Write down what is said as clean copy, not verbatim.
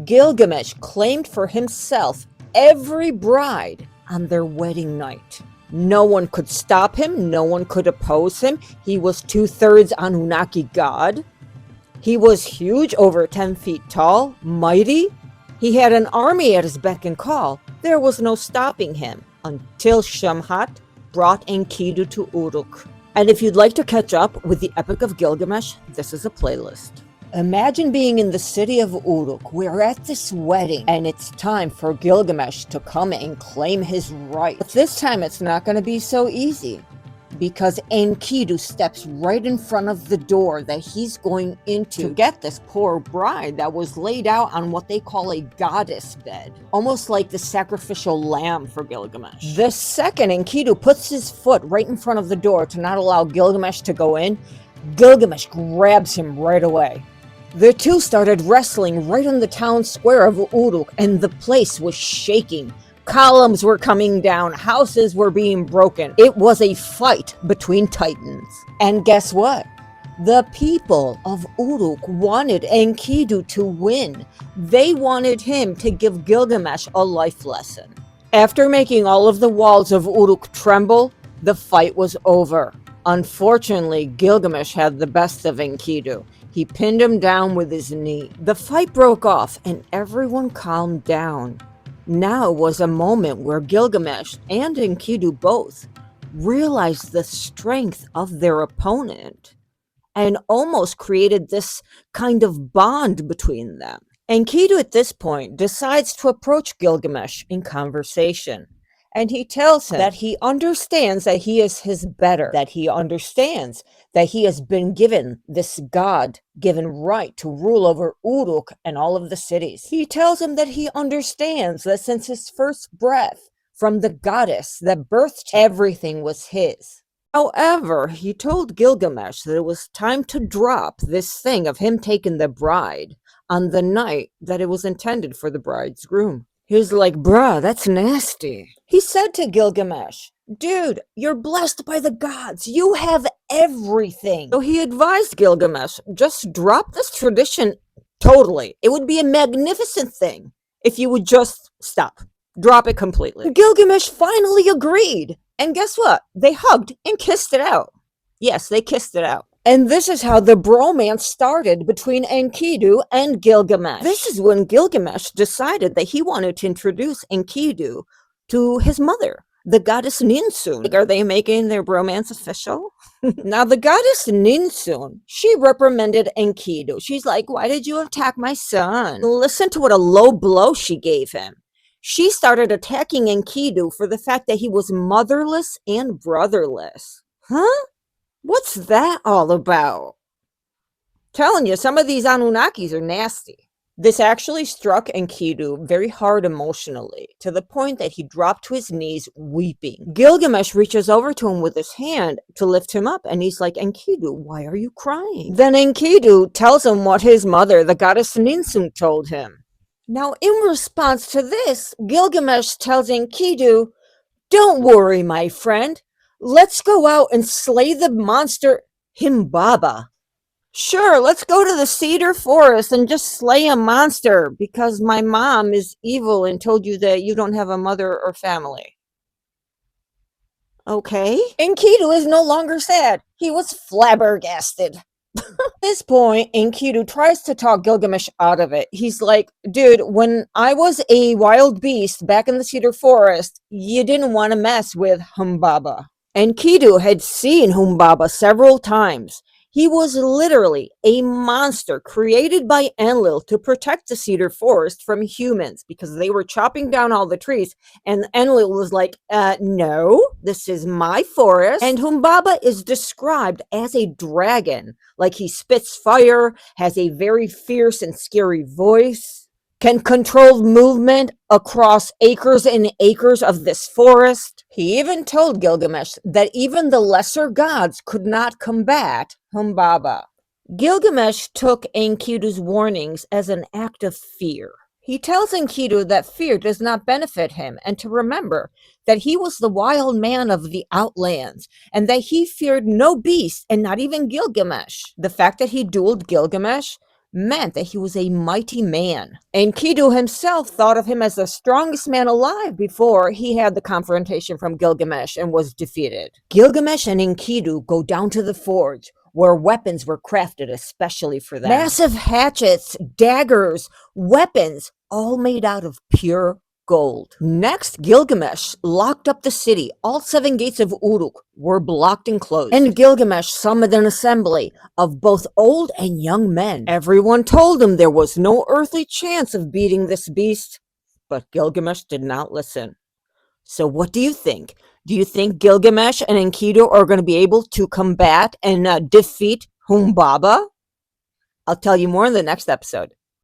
Gilgamesh claimed for himself every bride on their wedding night. No one could stop him, no one could oppose him. He was 2/3 Anunnaki god. He was huge, over 10 feet tall, mighty. He had an army at his beck and call. There was no stopping him until Shamhat brought Enkidu to Uruk. And if you'd like to catch up with the Epic of Gilgamesh, this is a playlist. Imagine being in the city of Uruk. We're at this wedding, and it's time for Gilgamesh to come and claim his right. But this time it's not going to be so easy, because Enkidu steps right in front of the door that he's going into to get this poor bride that was laid out on what they call a goddess bed, almost like the sacrificial lamb for Gilgamesh. The second Enkidu puts his foot right in front of the door to not allow Gilgamesh to go in, Gilgamesh grabs him right away. The two started wrestling right in the town square of Uruk, and the place was shaking. Columns were coming down, houses were being broken. It was a fight between titans. And guess what? The people of Uruk wanted Enkidu to win. They wanted him to give Gilgamesh a life lesson. After making all of the walls of Uruk tremble, the fight was over. Unfortunately, Gilgamesh had the best of Enkidu. He pinned him down with his knee. The fight broke off and everyone calmed down. Now was a moment where Gilgamesh and Enkidu both realized the strength of their opponent and almost created this kind of bond between them. Enkidu at this point decides to approach Gilgamesh in conversation. And he tells him that he understands that he is his better, that he understands that he has been given this God-given right to rule over Uruk and all of the cities. He tells him that he understands that since his first breath from the goddess that birthed everything was his. However, he told Gilgamesh that it was time to drop this thing of him taking the bride on the night that it was intended for the bride's groom. He was like, bruh, that's nasty. He said to Gilgamesh, dude, you're blessed by the gods. You have everything. So he advised Gilgamesh, just drop this tradition totally. It would be a magnificent thing if you would just stop. Drop it completely. Gilgamesh finally agreed. And guess what? They hugged and kissed it out. Yes, they kissed it out. And this is how the bromance started between Enkidu and Gilgamesh. This is when Gilgamesh decided that he wanted to introduce Enkidu to his mother, the goddess Ninsun. Like, are they making their bromance official? Now, the goddess Ninsun, she reprimanded Enkidu. She's like, why did you attack my son? Listen to what a low blow she gave him. She started attacking Enkidu for the fact that he was motherless and brotherless. Huh? What's that all about? Telling you, some of these Anunnakis are nasty. This actually struck Enkidu very hard emotionally, to the point that he dropped to his knees weeping. Gilgamesh reaches over to him with his hand to lift him up, and he's like, Enkidu, why are you crying? Then Enkidu tells him what his mother, the goddess Ninsun, told him. Now, in response to this, Gilgamesh tells Enkidu, don't worry, my friend. Let's go out and slay the monster Humbaba. Sure, let's go to the cedar forest and just slay a monster because my mom is evil and told you that you don't have a mother or family. Okay. Enkidu is no longer sad. He was flabbergasted. At this point, Enkidu tries to talk Gilgamesh out of it. He's like, dude, when I was a wild beast back in the cedar forest, you didn't want to mess with Humbaba. Enkidu had seen Humbaba several times. He was literally a monster created by Enlil to protect the cedar forest from humans because they were chopping down all the trees. And Enlil was like, no, this is my forest. And Humbaba is described as a dragon. Like he spits fire, has a very fierce and scary voice, can control movement across acres and acres of this forest. He even told Gilgamesh that even the lesser gods could not combat Humbaba. Gilgamesh took Enkidu's warnings as an act of fear. He tells Enkidu that fear does not benefit him and to remember that he was the wild man of the outlands and that he feared no beast and not even Gilgamesh. The fact that he dueled Gilgamesh meant that he was a mighty man. Enkidu himself thought of him as the strongest man alive before he had the confrontation from Gilgamesh and was defeated. Gilgamesh and Enkidu go down to the forge, where weapons were crafted especially for them. Massive hatchets, daggers, weapons, all made out of pure gold. Next, Gilgamesh locked up the city. All 7 gates of Uruk were blocked and closed. And Gilgamesh summoned an assembly of both old and young men. Everyone told him there was no earthly chance of beating this beast, but Gilgamesh did not listen. So what do you think? Do you think Gilgamesh and Enkidu are going to be able to combat and defeat Humbaba? I'll tell you more in the next episode.